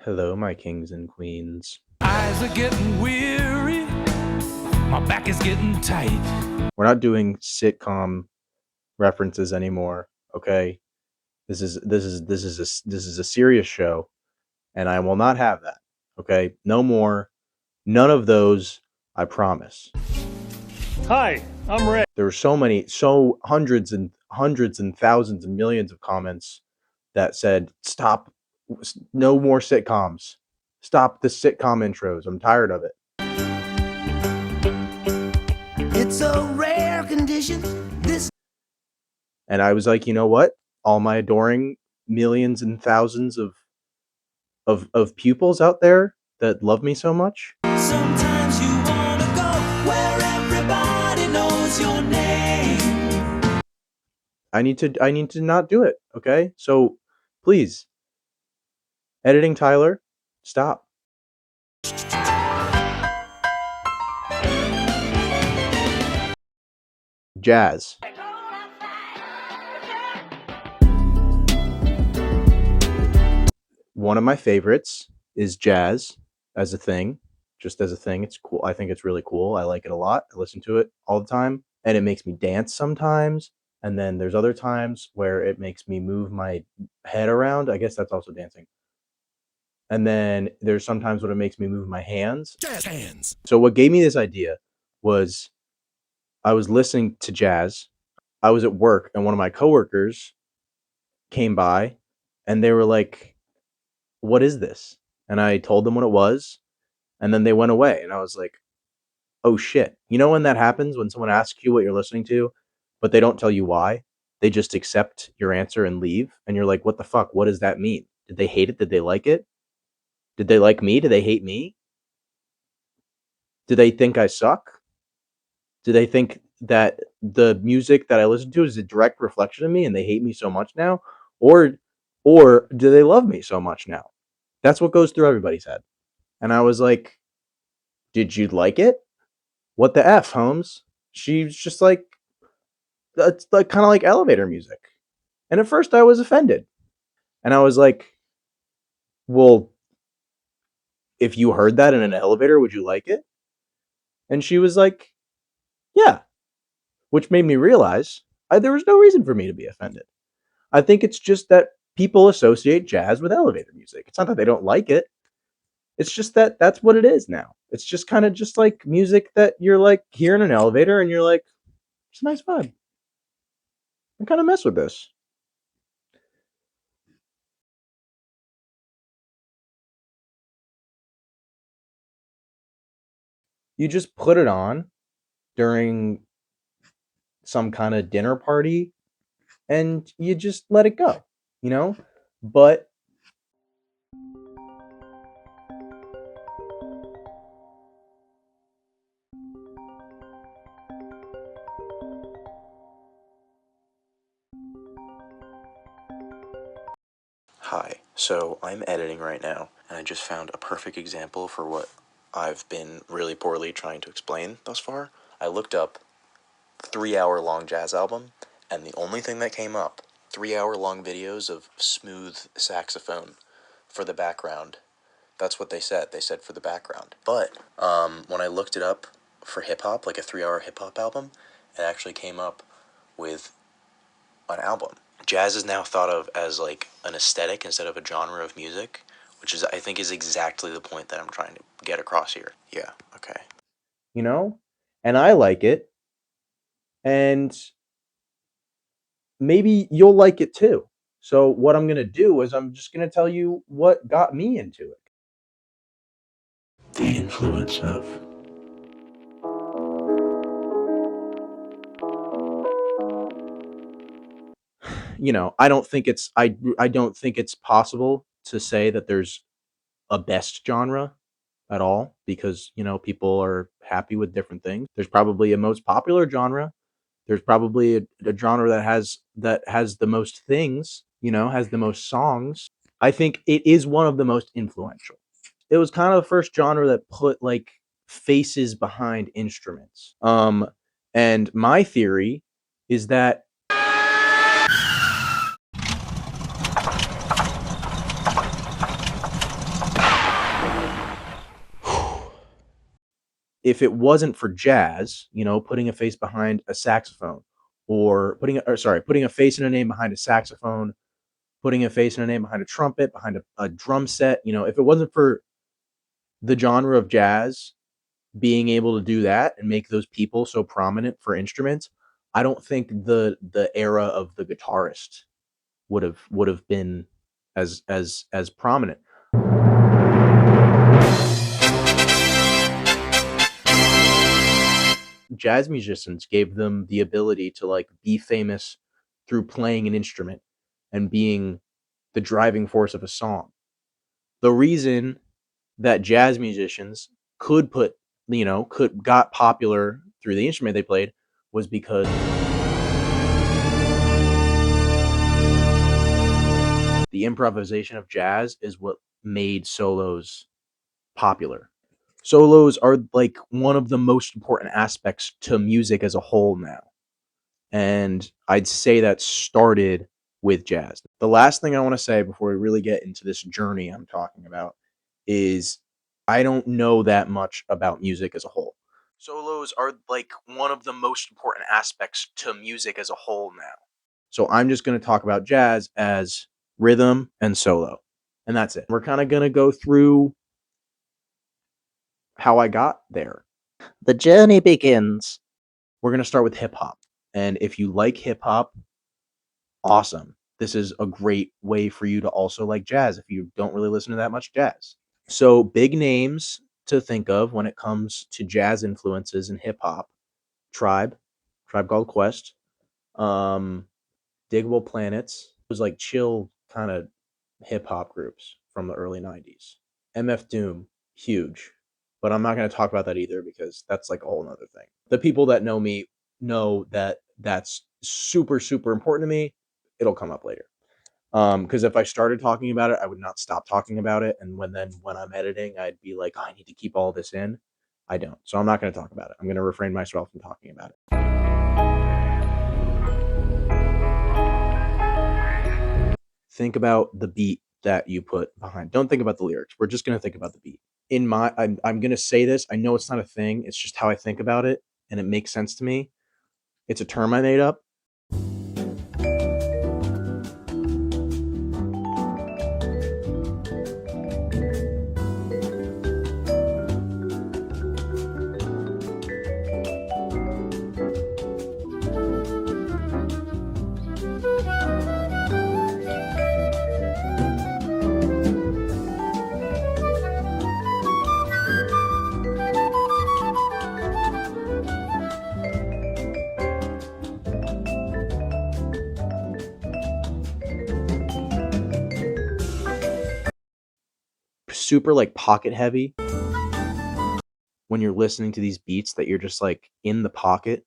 Hello, my kings and queens. Eyes are getting weary. My back is getting tight. We're not doing sitcom references anymore, okay? This is a serious show, and I will not have that. Okay? No more. None of those, I promise. Hi, I'm Ray. There were so hundreds and thousands and millions of comments that said, "Stop, no more sitcoms. Stop the sitcom intros. I'm tired of it." It's a rare condition. And I was like, you know what? All my adoring millions and thousands of pupils out there that love me so much. Sometimes you wanna go where everybody knows your name. I need to not do it, okay? So please, editing Tyler, stop. Jazz. One of my favorites is jazz as a thing. Just as a thing, it's cool. I think it's really cool. I like it a lot. I listen to it all the time, and it makes me dance sometimes. And then there's other times where it makes me move my head around. I guess that's also dancing. And then there's sometimes when it makes me move my hands. Jazz hands. So what gave me this idea was I was listening to jazz. I was at work, and one of my coworkers came by, and they were like, "What is this?" And I told them what it was, and then they went away, and I was like, "Oh shit!" You know when that happens when someone asks you what you're listening to, but they don't tell you why? They just accept your answer and leave, and you're like, "What the fuck? What does that mean? Did they hate it? Did they like it? Did they like me? Did they hate me? Do they think I suck? Do they think that the music that I listen to is a direct reflection of me and they hate me so much now? Or do they love me so much now?" That's what goes through everybody's head. And I was like, "Did you like it? What the F, Holmes?" She's just like, "That's like kind of like elevator music." And at first I was offended. And I was like, "Well, if you heard that in an elevator, would you like it?" And she was like, "Yeah." Which made me realize there was no reason for me to be offended. I think it's just that people associate jazz with elevator music. It's not that they don't like it. It's just that that's what it is now. It's just kind of just like music that you're like here in an elevator and you're like, it's a nice vibe. I kind of mess with this. You just put it on during some kind of dinner party and you just let it go, you know? But Hi, so I'm editing right now, and I just found a perfect example for what I've been really poorly trying to explain thus far. I looked up 3 hour long jazz album, and the only thing that came up 3 hour long videos of smooth saxophone for the background. That's what they said. They said for the background. But when I looked it up for hip hop, like a 3 hour hip hop album, it actually came up with an album. Jazz is now thought of as like an aesthetic instead of a genre of music, which is I think is exactly the point that I'm trying to get across here. Yeah, okay. you know, and I like it, and maybe you'll like it too. So what I'm gonna do is I'm just gonna tell you what got me into it. The influence of I don't think I don't think it's possible to say that there's a best genre at all because people are happy with different things. There's probably a most popular genre. There's probably a genre that has the most things, has the most songs. I think it is one of the most influential. It was kind of the first genre that put like faces behind instruments. And my theory is that if it wasn't for jazz, you know, putting a face behind a saxophone, or putting a face and a name behind a saxophone, putting a face and a name behind a trumpet, behind a drum set, you know, if it wasn't for the genre of jazz being able to do that and make those people so prominent for instruments, I don't think the era of the guitarist would have been as prominent. Jazz musicians gave them the ability to like be famous through playing an instrument and being the driving force of a song. The reason that jazz musicians could put, you know, could got popular through the instrument they played was because the improvisation of jazz is what made solos popular. Solos are like one of the most important aspects to music as a whole now. And I'd say that started with jazz. The last thing I want to say before we really get into this journey I'm talking about is I don't know that much about music as a whole. Solos are like one of the most important aspects to music as a whole now. So I'm just going to talk about jazz as rhythm and solo. And that's it. We're kind of going to go through how I got there. The journey begins. We're going to start with hip hop. And if you like hip hop, awesome. This is a great way for you to also like jazz if you don't really listen to that much jazz. So, big names to think of when it comes to jazz influences in hip hop: Tribe, Tribe Called Quest, um, Diggable Planets. It was like chill kind of hip hop groups from the early 90s. MF Doom, huge. But I'm not going to talk about that either because that's like a whole nother thing. The people that know me know that that's super, super important to me. It'll come up later. Because if I started talking about it, I would not stop talking about it. And when I'm editing, I'd be like, oh, I need to keep all this in. I don't. So I'm not going to talk about it. I'm going to refrain myself from talking about it. Think about the beat that you put behind. Don't think about the lyrics. We're just going to think about the beat. I'm going to say this. I know it's not a thing. It's just how I think about it, and it makes sense to me. It's a term I made up. Super like pocket heavy when you're listening to these beats that you're just like in the pocket.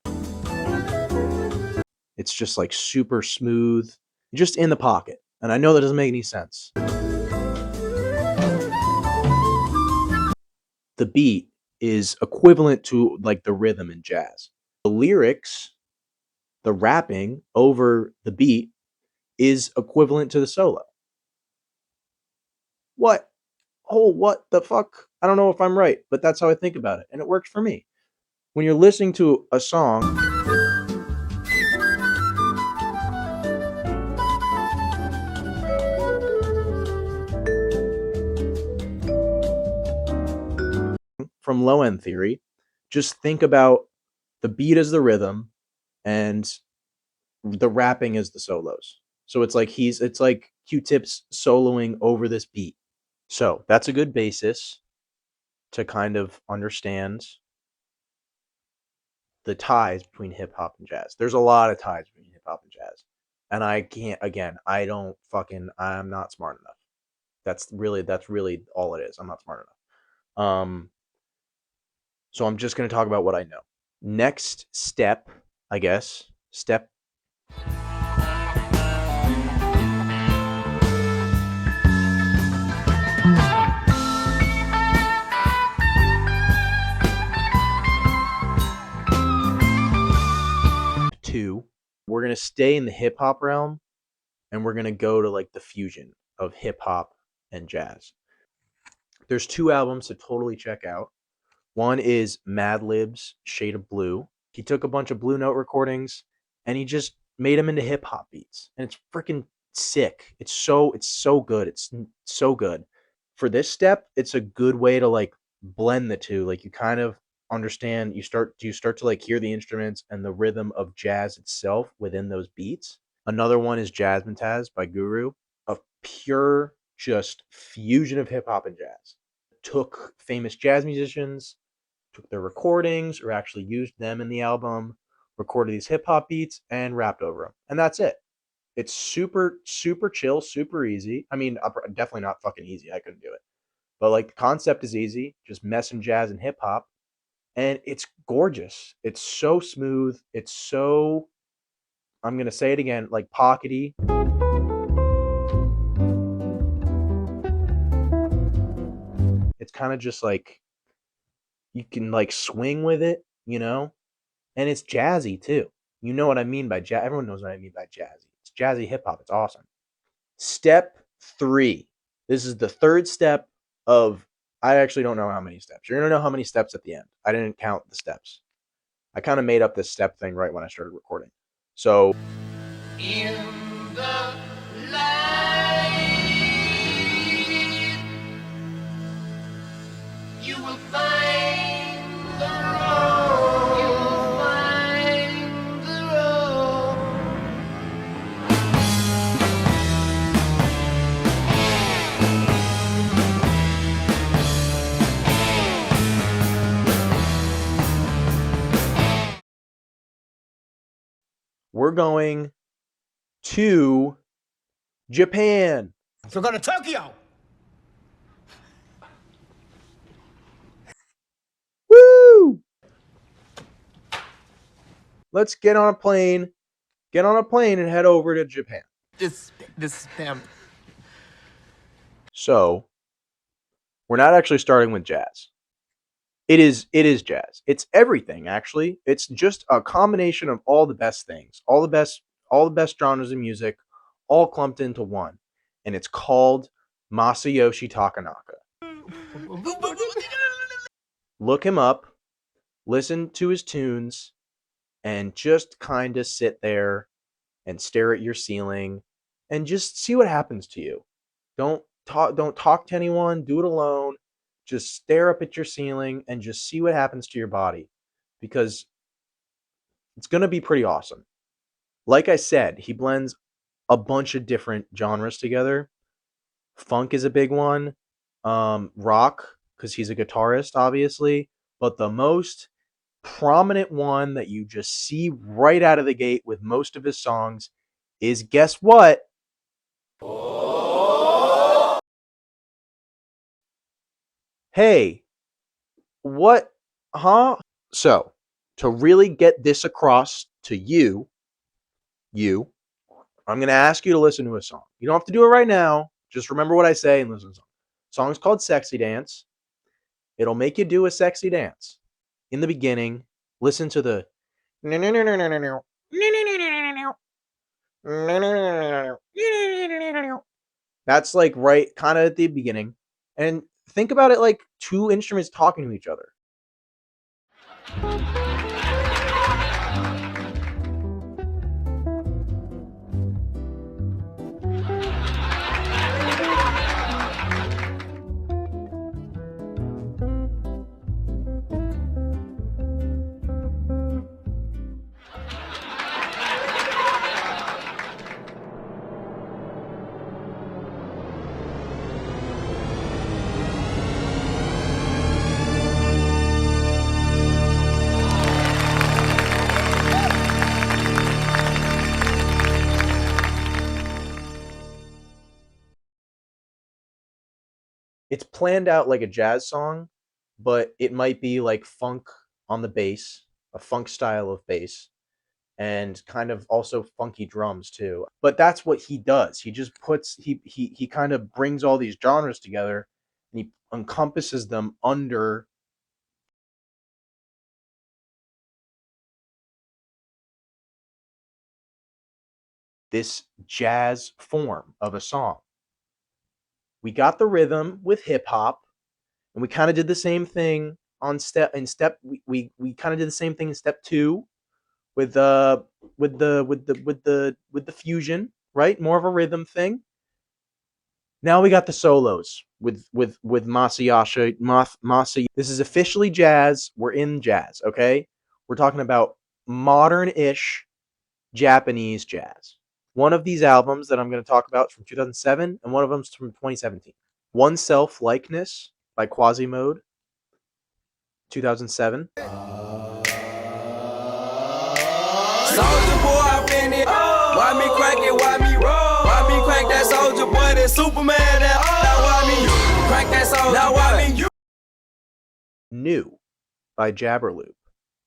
It's just like super smooth, just in the pocket. And I know that doesn't make any sense. The beat is equivalent to like the rhythm in jazz. The lyrics, the rapping over the beat is equivalent to the solo. What? Oh, what the fuck? I don't know if I'm right, but that's how I think about it. And it works for me. When you're listening to a song, from low end theory, just think about the beat as the rhythm and the rapping as the solos. So it's like Q-Tip's soloing over this beat. So that's a good basis to kind of understand the ties between hip hop and jazz. There's a lot of ties between hip hop and jazz. And I'm not smart enough. That's really all it is. I'm not smart enough. So I'm just going to talk about what I know. Next step, I guess, step two, we're going to stay in the hip hop realm and we're going to go to like the fusion of hip hop and jazz. There's two albums to totally check out. One is Madlib's Shade of Blue. He took a bunch of Blue Note recordings and he just made them into hip hop beats, and it's freaking sick. It's so good. It's so good. For this step, it's a good way to like blend the two. Like you kind of understand. You start to like hear the instruments and the rhythm of jazz itself within those beats. Another one is Jazzmatazz by Guru, a pure just fusion of hip hop and jazz. Took famous jazz musicians, took their recordings or actually used them in the album, recorded these hip hop beats, and rapped over them. And that's it. It's super, super chill, super easy. I mean, definitely not fucking easy. I couldn't do it. But like the concept is easy, just messing jazz and hip hop. And it's gorgeous. It's so smooth. It's so, I'm going to say it again, like pockety. It's kind of just like you can like swing with it, you know? And it's jazzy too. You know what I mean by jazz. Everyone knows what I mean by jazzy. It's jazzy hip hop. It's awesome. Step 3. This is the third step of, I actually don't know how many steps. You're going to know how many steps at the end. I didn't count the steps. I kind of made up this step thing right when I started recording. So, In the light, you will find the road. You will find the road. we're going to Japan. So go to Tokyo. Woo! Let's get on a plane and head over to Japan. This spam. So, we're not actually starting with jazz. It is jazz. It's everything actually. It's just a combination of all the best things. All the best genres of music all clumped into one. And it's called Masayoshi Takanaka. Look him up, listen to his tunes, and just kind of sit there and stare at your ceiling and just see what happens to you. Don't talk to anyone, do it alone. Just stare up at your ceiling and just see what happens to your body, because it's going to be pretty awesome. Like I said, he blends a bunch of different genres together. Funk is a big one. Rock, because he's a guitarist, obviously. But the most prominent one that you just see right out of the gate with most of his songs is, guess what? Hey, what? Huh? So, to really get this across to you, I'm going to ask you to listen to a song. You don't have to do it right now. Just remember what I say and listen to the song. The song's called Sexy Dance. It'll make you do a sexy dance. In the beginning, listen to the that's like right kind of at the beginning. And think about it like two instruments talking to each other. It's planned out like a jazz song, but it might be like funk on the bass, a funk style of bass, and kind of also funky drums too. But that's what he does. He just puts he kind of brings all these genres together and he encompasses them under this jazz form of a song. We got the rhythm with hip hop, and we kind of did the same thing on step we kind of did the same thing in step 2 with with the fusion, right? More of a rhythm thing. Now we got the solos with Masayasha Masa. This is officially jazz. We're in jazz, okay? We're talking about modern-ish Japanese jazz. One of these albums that I'm going to talk about is from 2007, and one of them is from 2017. One Self Likeness by Quasimode, 2007. Soldier boy, I been it. Why me crack it? Why me roll? Why me crack that soldier boy? That Superman? That now why me crack that soldier? Now why me you? New by Jabberloop.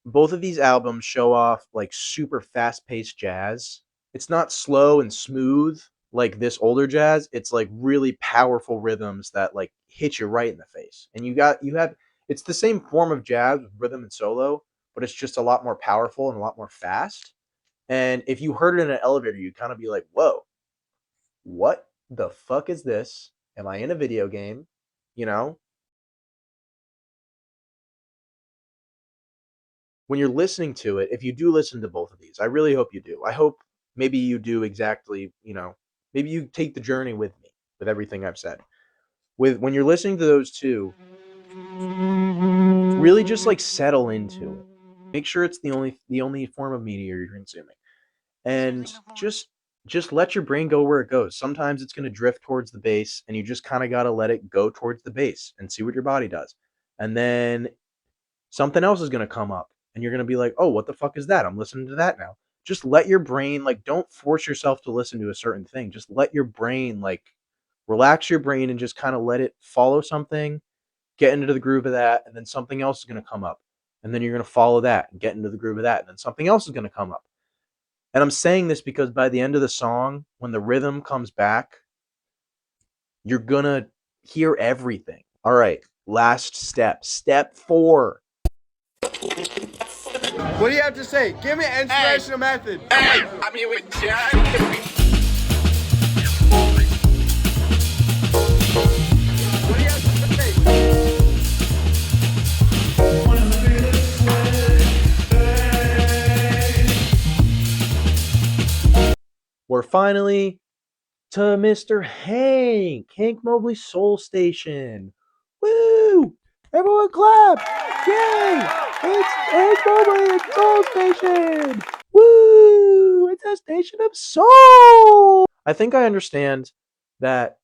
Both of these albums show off like super fast-paced jazz. It's not slow and smooth like this older jazz. It's like really powerful rhythms that like hit you right in the face. And you have it's the same form of jazz with rhythm and solo, but it's just a lot more powerful and a lot more fast. And if you heard it in an elevator, you'd kind of be like, "Whoa, what the fuck is this? Am I in a video game?" You know? When you're listening to it, if you do listen to both of these, I really hope you do. I hope maybe you do exactly, maybe you take the journey with me with everything I've said. With when you're listening to those two, really just like settle into it. Make sure it's the only form of media you're consuming. And just let your brain go where it goes. Sometimes it's going to drift towards the bass and you just kind of got to let it go towards the bass and see what your body does. And then something else is going to come up and you're going to be like, "Oh, what the fuck is that? I'm listening to that now." Just let your brain, like, don't force yourself to listen to a certain thing. Just let your brain, like, relax your brain and just kind of let it follow something, get into the groove of that, and then something else is going to come up. And then you're going to follow that and get into the groove of that, and then something else is going to come up. And I'm saying this because by the end of the song, when the rhythm comes back, you're going to hear everything. All right, last step. Step 4. What do you have to say? Give me an inspirational method. I mean with John. What do you have to say? We're finally to Mr. Hank Mobley's Soul Station. Woo! Everyone clap! Yay! It's Hank Mobley's Soul Station! Woo! It's a station of soul! I think I understand that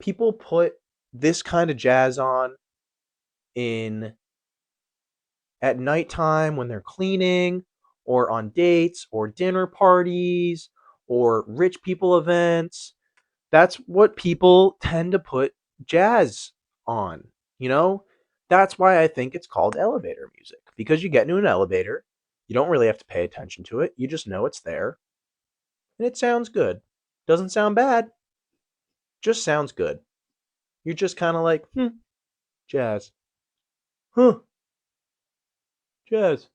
people put this kind of jazz on in at nighttime when they're cleaning or on dates or dinner parties or rich people events. That's what people tend to put jazz on, you know? That's why I think it's called elevator music, because you get into an elevator, you don't really have to pay attention to it, you just know it's there, and it sounds good. Doesn't sound bad, just sounds good. You're just kind of like, jazz. Huh, jazz.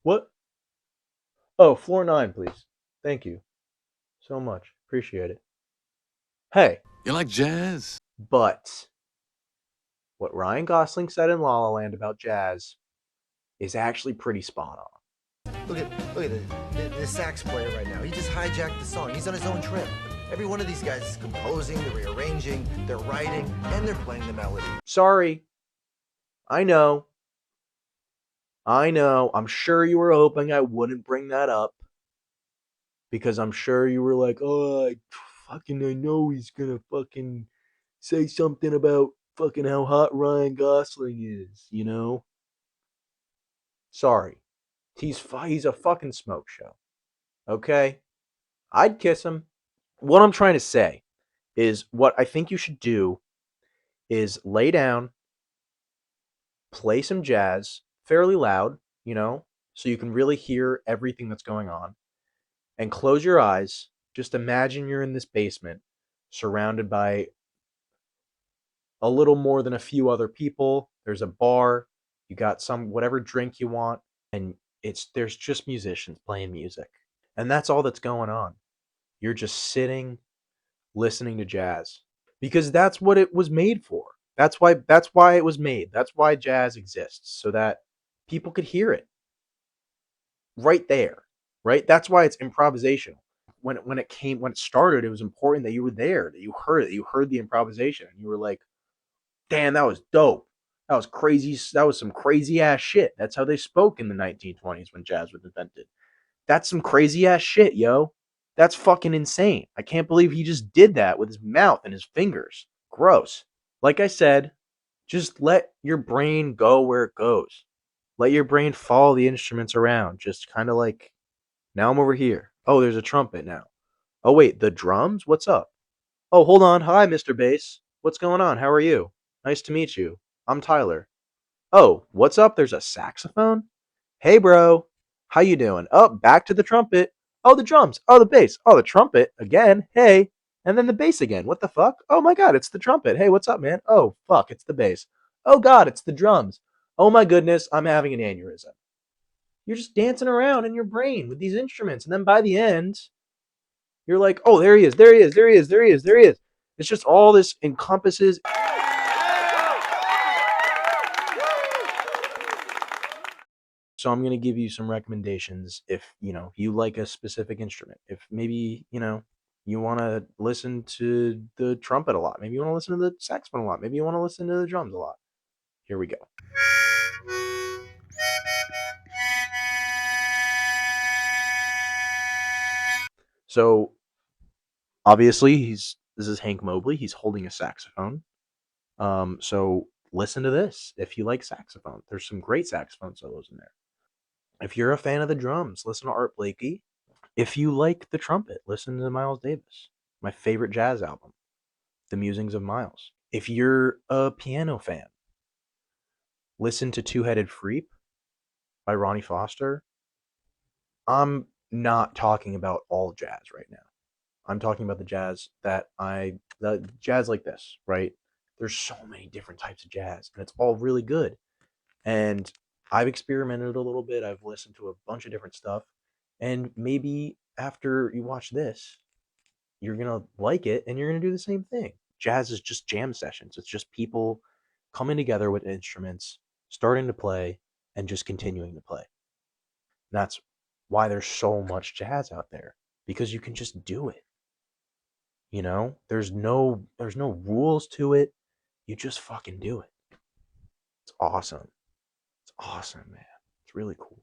What? Oh, floor 9, please. Thank you so much. Appreciate it. Hey, You like jazz? but what Ryan Gosling said in La La Land about jazz is actually pretty spot on. Look at the sax player right now. He just hijacked the song. He's on his own trip. Every one of these guys is composing, they're rearranging, they're writing, and they're playing the melody. Sorry. I know. I'm sure you were hoping I wouldn't bring that up. Because I'm sure you were like, "Oh, I know he's gonna fucking say something about fucking how hot Ryan Gosling is, you know?" Sorry. He's a fucking smoke show. Okay? I'd kiss him. What I'm trying to say is what I think you should do is lay down, play some jazz fairly loud, so you can really hear everything that's going on, and close your eyes. Just imagine you're in this basement surrounded by a little more than a few other people. There's a bar, you got some whatever drink you want, and there's just musicians playing music. And that's all that's going on. You're just sitting listening to jazz because that's what it was made for. That's why it was made. That's why jazz exists, so that people could hear it right there. Right? That's why it's improvisational. When it started, it was important that you were there, that you heard it, that you heard the improvisation, and you were like, damn, that was dope. That was crazy. That was some crazy ass shit. That's how they spoke in the 1920s when jazz was invented. That's some crazy ass shit, yo. That's fucking insane. I can't believe he just did that with his mouth and his fingers. Gross. Like I said, just let your brain go where it goes. Let your brain follow the instruments around. Just kind of like, now I'm over here. Oh, there's a trumpet now. Oh, wait, the drums? What's up? Oh, hold on. Hi, Mr. Bass. What's going on? How are you? Nice to meet you. I'm Tyler. Oh, what's up? There's a saxophone? Hey, bro. How you doing? Oh, back to the trumpet. Oh, the drums. Oh, the bass. Oh, the trumpet again. Hey. And then the bass again. What the fuck? Oh my god, it's the trumpet. Hey, what's up, man? Oh, fuck, it's the bass. Oh god, it's the drums. Oh my goodness, I'm having an aneurysm. You're just dancing around in your brain with these instruments. And then by the end, you're like, oh, there he is, there he is, there he is, there he is, there he is. It's just all this encompasses. So I'm going to give you some recommendations if, you like a specific instrument. If maybe, you want to listen to the trumpet a lot. Maybe you want to listen to the saxophone a lot. Maybe you want to listen to the drums a lot. Here we go. So obviously this is Hank Mobley. He's holding a saxophone. So listen to this if you like saxophone. There's some great saxophone solos in there. If you're a fan of the drums, listen to Art Blakey. If you like the trumpet, listen to Miles Davis, my favorite jazz album, The Musings of Miles. If you're a piano fan, listen to Two Headed Freep by Ronnie Foster. I'm not talking about all jazz right now. I'm talking about the jazz the jazz like this, right? There's so many different types of jazz, and it's all really good. And I've experimented a little bit. I've listened to a bunch of different stuff. And maybe after you watch this, you're going to like it and you're going to do the same thing. Jazz is just jam sessions. It's just people coming together with instruments, starting to play, and just continuing to play. And that's why there's so much jazz out there, because you can just do it. There's no rules to it. You just fucking do it. It's awesome. It's awesome, man. It's really cool.